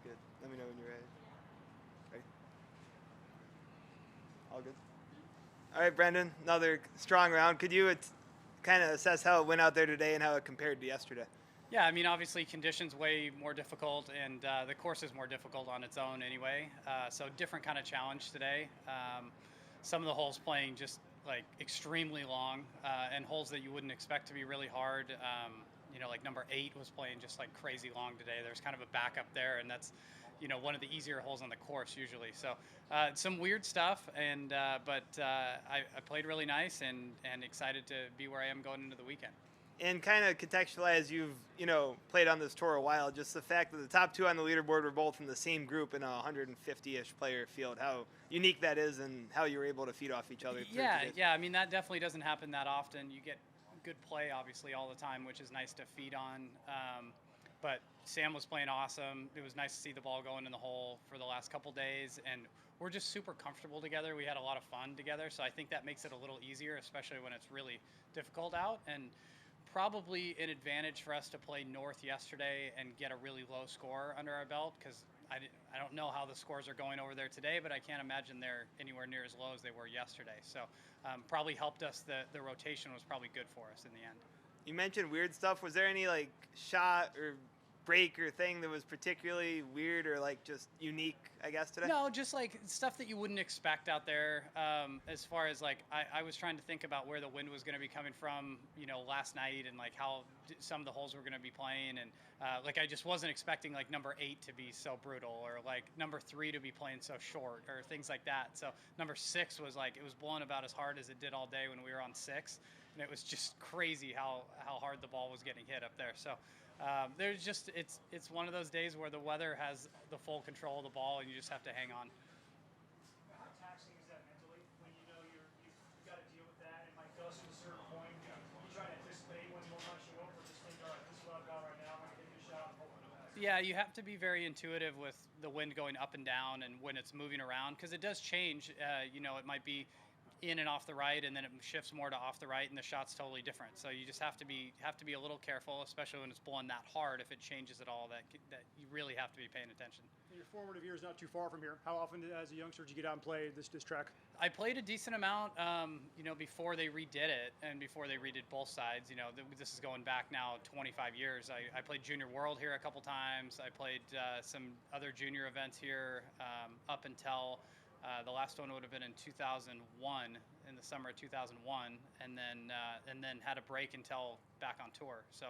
good. Let me know when you're ready. Ready? All good. All right, Brendan. Another strong round. Could you kind of assess how it went out there today and how it compared to yesterday? Yeah, I mean, obviously, conditions way more difficult, and the course is more difficult on its own anyway. So different kind of challenge today. Some of the holes playing just like extremely long, and holes that you wouldn't expect to be really hard. Like number 8 was playing just like crazy long today. There's kind of a backup there, and that's one of the easier holes on the course usually. So some weird stuff, and I played really nice and excited to be where I am going into the weekend. And kind of contextualize, you've played on this tour a while. Just the fact that the top two on the leaderboard were both in the same group in a 150-ish player field. How unique that is, and how you were able to feed off each other. Yeah. I mean, that definitely doesn't happen that often. You get good play, obviously, all the time, which is nice to feed on. But Sam was playing awesome. It was nice to see the ball going in the hole for the last couple days, and we're just super comfortable together. We had a lot of fun together, so I think that makes it a little easier, especially when it's really difficult out. And probably an advantage for us to play North yesterday and get a really low score under our belt, because I don't know how the scores are going over there today, but I can't imagine they're anywhere near as low as they were yesterday. So probably helped us. The rotation was probably good for us in the end. You mentioned weird stuff. Was there any like shot or break or thing that was particularly weird or like just unique, I guess, today? No, just like stuff that you wouldn't expect out there. As far as like, I was trying to think about where the wind was going to be coming from, last night, and like how some of the holes were going to be playing. And like, I just wasn't expecting like number 8 to be so brutal, or like number 3 to be playing so short, or things like that. So number 6 was like, it was blowing about as hard as it did all day when we were on 6. And it was just crazy how hard the ball was getting hit up there. So there's just it's one of those days where the weather has the full control of the ball, and you just have to hang on. How taxing is that mentally when you've got to deal with that? It might go to a certain point. You try to anticipate when you'll not show up, or just think, all right, this is what I've got right now. I'm going to hit this shot and hope for the best. Yeah, you have to be very intuitive with the wind going up and down and when it's moving around, because it does change. It might be in and off the right, and then it shifts more to off the right, and the shot's totally different. So you just have to be a little careful, especially when it's blowing that hard. If it changes at all, that you really have to be paying attention. Your formative year is not too far from here. How often, as a youngster, did you get out and play this track? I played a decent amount, before they redid it and before they redid both sides. This is going back now 25 years. I played Junior World here a couple times. I played some other junior events here up until the last one would have been in 2001, in the summer of 2001, and then had a break until back on tour. So